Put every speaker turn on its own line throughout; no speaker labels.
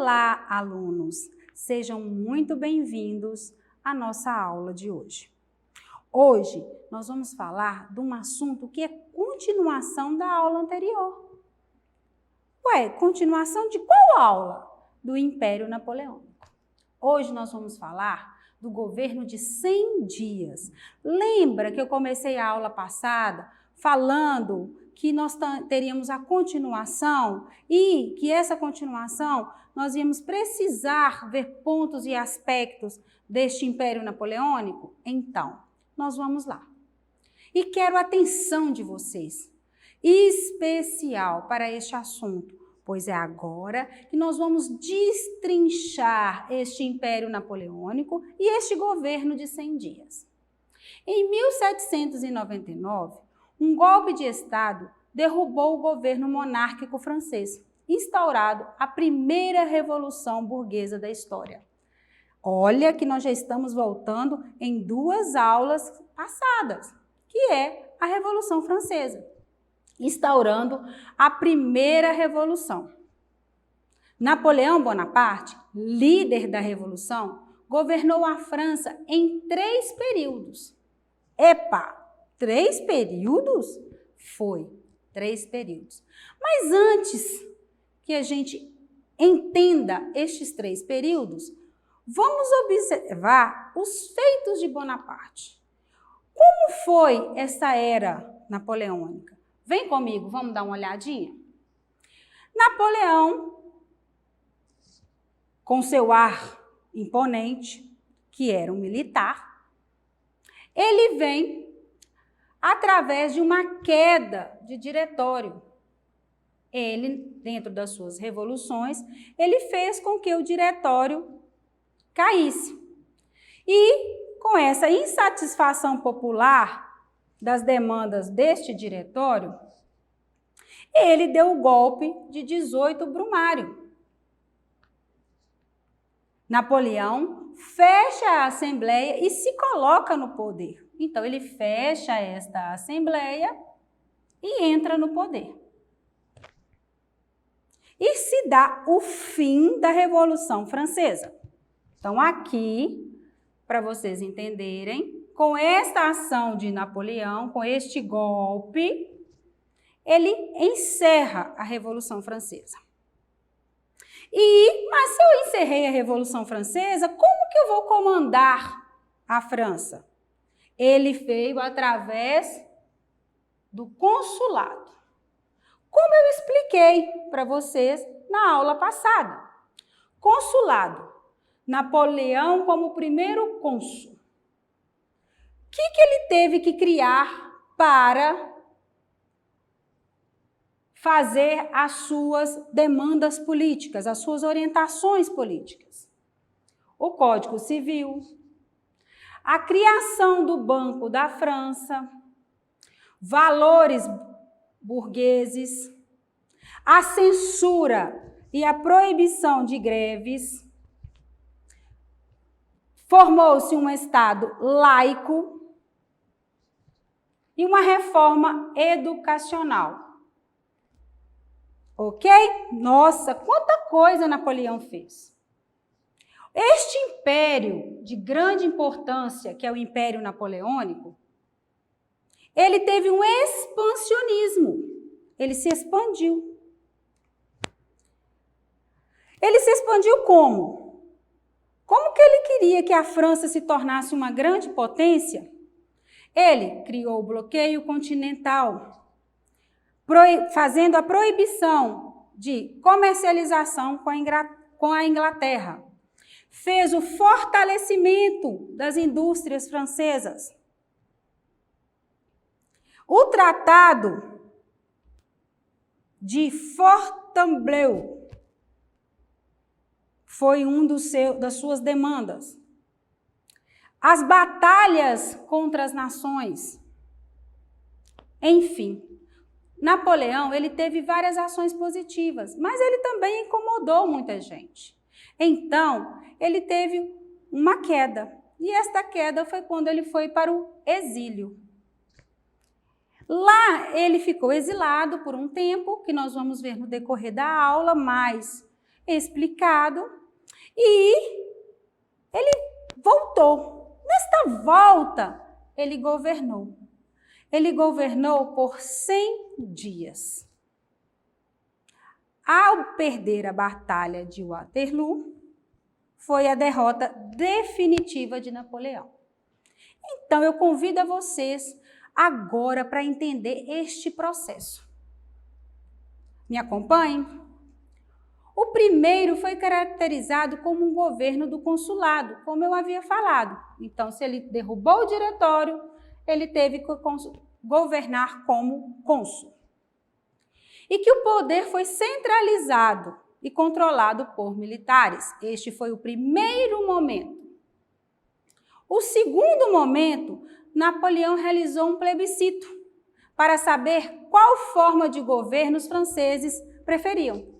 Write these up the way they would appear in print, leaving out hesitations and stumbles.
Olá, alunos! Sejam muito bem-vindos à nossa aula de hoje. Hoje, nós vamos falar de um assunto que é continuação da aula anterior. Ué, continuação de qual aula? Do Império Napoleônico. Hoje nós vamos falar do governo de 100 dias. Lembra que eu comecei a aula passada falando que nós teríamos a continuação e que essa continuação nós íamos precisar ver pontos e aspectos deste Império Napoleônico? Então, nós vamos lá. E quero a atenção de vocês, especial para este assunto, pois é agora que nós vamos destrinchar este Império Napoleônico e este governo de 100 dias. Em 1799, um golpe de Estado derrubou o governo monárquico francês, instaurado a primeira revolução burguesa da história. Olha que nós já estamos voltando em 2 aulas passadas, que é a Revolução Francesa, instaurando a primeira revolução. Napoleão Bonaparte, líder da revolução, governou a França em 3 períodos. Epa! 3 períodos? Foi, 3 períodos. Mas antes que a gente entenda estes 3 períodos, vamos observar os feitos de Bonaparte. Como foi essa era napoleônica? Vem comigo, vamos dar uma olhadinha? Napoleão, com seu ar imponente, que era um militar, ele vem através de uma queda de diretório. Ele, dentro das suas revoluções, ele fez com que o diretório caísse. E, com essa insatisfação popular das demandas deste diretório, ele deu o golpe de 18 Brumário. Napoleão fecha a Assembleia e se coloca no poder. Então, ele fecha esta Assembleia e entra no poder. E se dá o fim da Revolução Francesa. Então, aqui, para vocês entenderem, com esta ação de Napoleão, com este golpe, ele encerra a Revolução Francesa. Mas se eu encerrei a Revolução Francesa, como que eu vou comandar a França? Ele veio através do consulado. Como eu expliquei para vocês na aula passada. Consulado. Napoleão como primeiro cônsul. O que ele teve que criar para fazer as suas demandas políticas, as suas orientações políticas? O Código Civil, a criação do Banco da França, valores burgueses, a censura e a proibição de greves. Formou-se um Estado laico e uma reforma educacional. Ok? Nossa, quanta coisa Napoleão fez! Este império de grande importância, que é o Império Napoleônico, ele teve um expansionismo. Ele se expandiu. Ele se expandiu como? Como que ele queria que a França se tornasse uma grande potência? Ele criou o bloqueio continental, fazendo a proibição de comercialização com a Inglaterra. Fez o fortalecimento das indústrias francesas. O Tratado de Fontainebleau foi das suas demandas. As batalhas contra as nações. Enfim, Napoleão, ele teve várias ações positivas, mas ele também incomodou muita gente. Então, ele teve uma queda. E esta queda foi quando ele foi para o exílio. Lá ele ficou exilado por um tempo, que nós vamos ver no decorrer da aula, mas explicado e ele voltou. Nesta volta, ele governou. Ele governou por 100 dias. Ao perder a batalha de Waterloo, foi a derrota definitiva de Napoleão. Então, eu convido a vocês agora para entender este processo. Me acompanhem? O primeiro foi caracterizado como um governo do consulado, como eu havia falado. Então, se ele derrubou o diretório, ele teve que governar como cônsul. E que o poder foi centralizado e controlado por militares. Este foi o primeiro momento. O segundo momento, Napoleão realizou um plebiscito para saber qual forma de governo os franceses preferiam.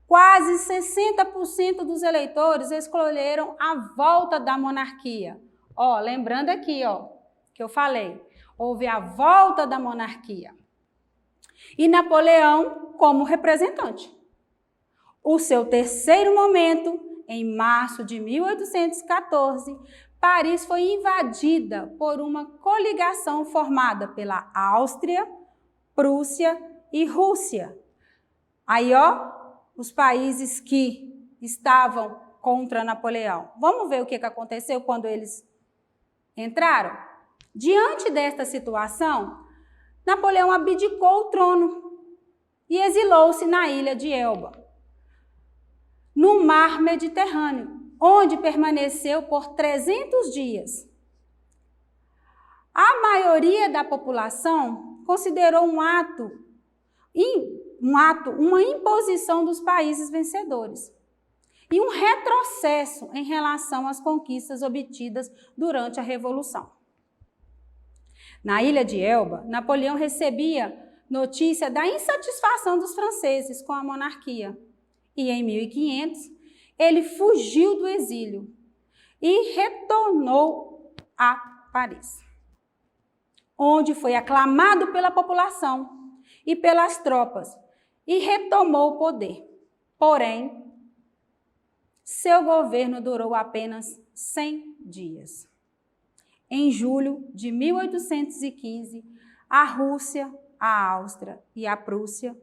Quase 60% dos eleitores escolheram a volta da monarquia. Lembrando aqui, que eu falei, houve a volta da monarquia. E Napoleão como representante. O seu terceiro momento, em março de 1814, Paris foi invadida por uma coligação formada pela Áustria, Prússia e Rússia. Aí, os países que estavam contra Napoleão. Vamos ver o que aconteceu quando eles entraram? Diante desta situação, Napoleão abdicou o trono e exilou-se na ilha de Elba, no mar Mediterrâneo, onde permaneceu por 300 dias. A maioria da população considerou uma imposição dos países vencedores e um retrocesso em relação às conquistas obtidas durante a Revolução. Na ilha de Elba, Napoleão recebia notícia da insatisfação dos franceses com a monarquia. E em 1500, ele fugiu do exílio e retornou a Paris, onde foi aclamado pela população e pelas tropas e retomou o poder. Porém, seu governo durou apenas 100 dias. Em julho de 1815, a Rússia, a Áustria e a Prússia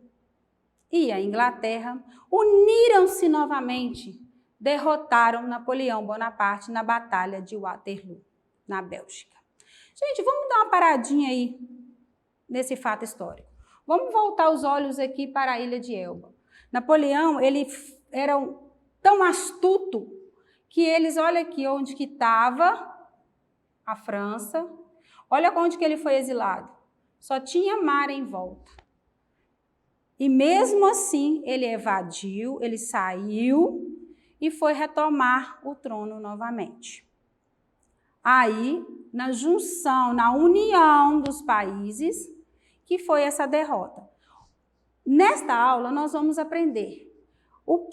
e a Inglaterra uniram-se novamente, derrotaram Napoleão Bonaparte na Batalha de Waterloo, na Bélgica. Gente, vamos dar uma paradinha aí nesse fato histórico. Vamos voltar os olhos aqui para a ilha de Elba. Napoleão, ele era tão astuto que eles, olha aqui onde que estava a França, olha onde que ele foi exilado. Só tinha mar em volta. E mesmo assim, ele evadiu, ele saiu e foi retomar o trono novamente. Aí, na junção, na união dos países, que foi essa derrota. Nesta aula, nós vamos aprender o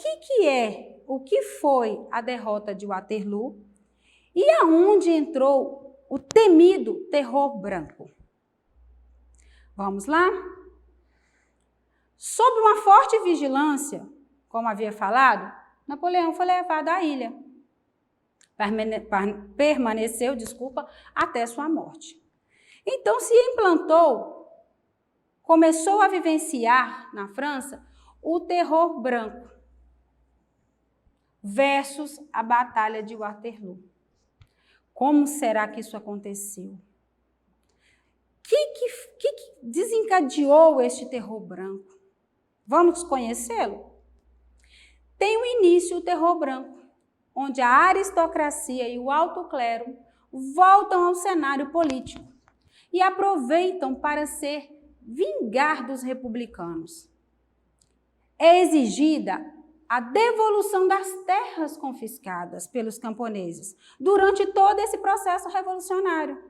que foi a derrota de Waterloo e aonde entrou o temido terror branco. Vamos lá? Sob uma forte vigilância, como havia falado, Napoleão foi levado à ilha. Permaneceu, até sua morte. Então se implantou, começou a vivenciar na França o terror branco versus a Batalha de Waterloo. Como será que isso aconteceu? O que desencadeou este terror branco? Vamos conhecê-lo? Tem o início o terror branco, onde a aristocracia e o alto clero voltam ao cenário político e aproveitam para se vingar dos republicanos. É exigida a devolução das terras confiscadas pelos camponeses durante todo esse processo revolucionário.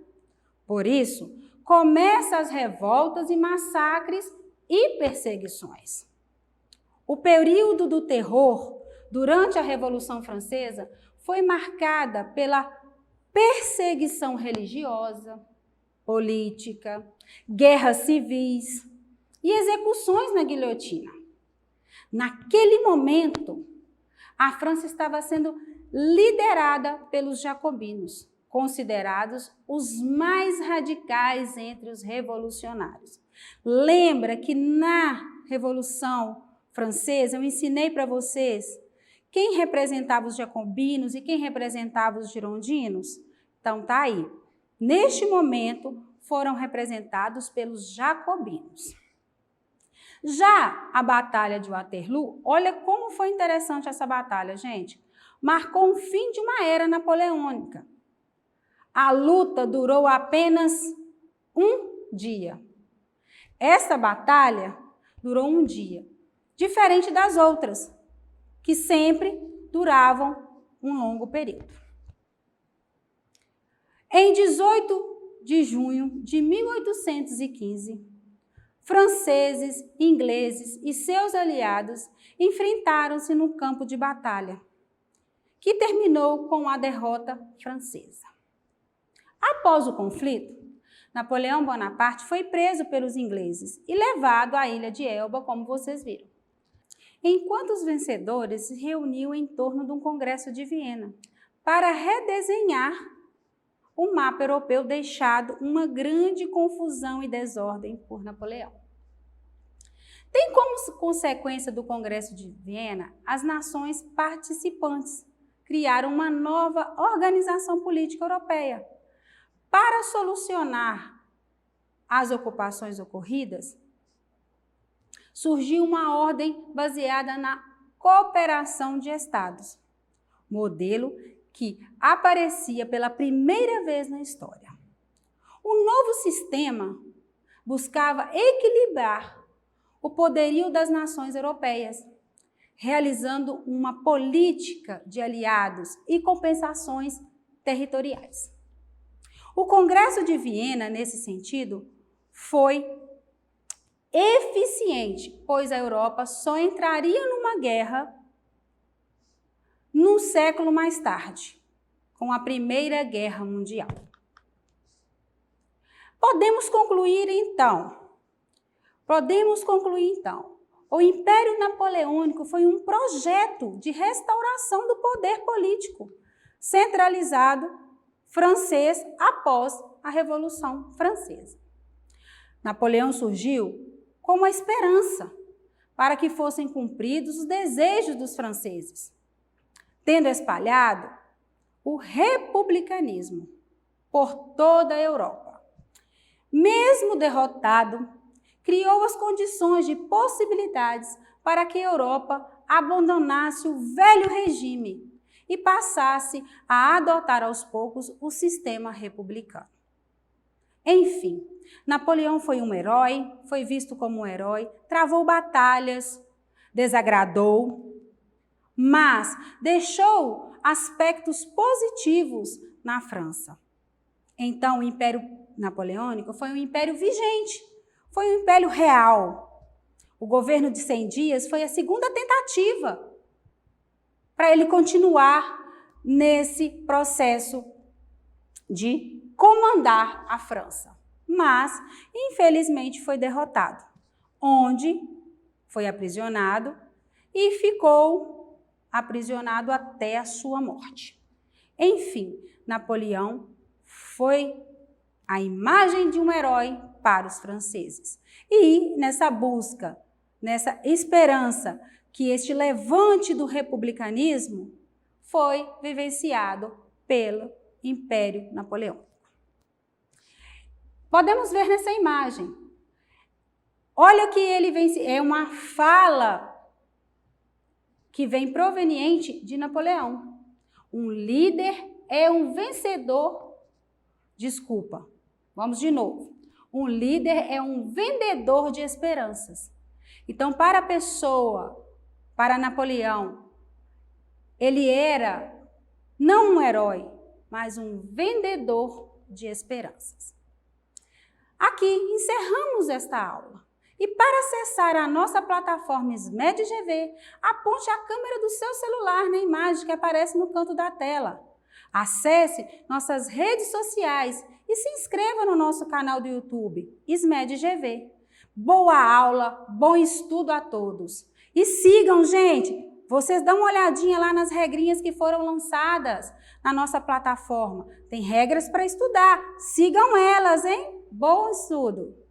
Por isso, começam as revoltas e massacres e perseguições. O período do terror durante a Revolução Francesa foi marcada pela perseguição religiosa, política, guerras civis e execuções na guilhotina. Naquele momento, A França estava sendo liderada pelos jacobinos, considerados os mais radicais entre os revolucionários. Lembra que na Revolução Francesa eu ensinei para vocês quem representava os jacobinos e quem representava os girondinos? Então tá aí. Neste momento foram representados pelos jacobinos. Já a Batalha de Waterloo, olha como foi interessante essa batalha, gente. Marcou o fim de uma era napoleônica. A luta durou apenas um dia. Essa batalha durou um dia, diferente das outras, que sempre duravam um longo período. Em 18 de junho de 1815, franceses, ingleses e seus aliados enfrentaram-se no campo de batalha, que terminou com a derrota francesa. Após o conflito, Napoleão Bonaparte foi preso pelos ingleses e levado à ilha de Elba, como vocês viram. Enquanto os vencedores se reuniam em torno de um congresso de Viena para redesenhar o mapa europeu deixado uma grande confusão e desordem por Napoleão. Tem como consequência do Congresso de Viena, as nações participantes criaram uma nova organização política europeia. Para solucionar as ocupações ocorridas, surgiu uma ordem baseada na cooperação de estados, modelo que aparecia pela primeira vez na história. O novo sistema buscava equilibrar o poderio das nações europeias, realizando uma política de aliados e compensações territoriais. O Congresso de Viena, nesse sentido, foi eficiente, pois a Europa só entraria numa guerra num século mais tarde, com a Primeira Guerra Mundial. Podemos concluir então, o Império Napoleônico foi um projeto de restauração do poder político centralizado francês após a Revolução Francesa. Napoleão surgiu com uma esperança para que fossem cumpridos os desejos dos franceses, tendo espalhado o republicanismo por toda a Europa. Mesmo derrotado, criou as condições de possibilidades para que a Europa abandonasse o velho regime e passasse a adotar aos poucos o sistema republicano. Enfim, Napoleão foi um herói, foi visto como um herói, travou batalhas, desagradou, mas deixou aspectos positivos na França. Então, o Império Napoleônico foi um império vigente, foi um império real. O governo de 100 dias foi a segunda tentativa para ele continuar nesse processo de comandar a França. Mas, infelizmente, foi derrotado, onde foi aprisionado e ficou aprisionado até a sua morte. Enfim, Napoleão foi a imagem de um herói para os franceses. E nessa busca, nessa esperança que este levante do republicanismo foi vivenciado pelo Império Napoleônico. Podemos ver nessa imagem. Olha que ele vence, é uma fala que vem proveniente de Napoleão. Um líder é um vencedor. Desculpa, vamos de novo. Um líder é um vendedor de esperanças. Então, para a pessoa, para Napoleão, ele era não um herói, mas um vendedor de esperanças. Aqui encerramos esta aula. E para acessar a nossa plataforma SMED-GV, aponte a câmera do seu celular na imagem que aparece no canto da tela. Acesse nossas redes sociais e se inscreva no nosso canal do YouTube, SMED-GV. Boa aula, bom estudo a todos. E sigam, gente, Vocês dão uma olhadinha lá nas regrinhas que foram lançadas na nossa plataforma. Tem regras para estudar. Sigam elas, hein? Bom estudo!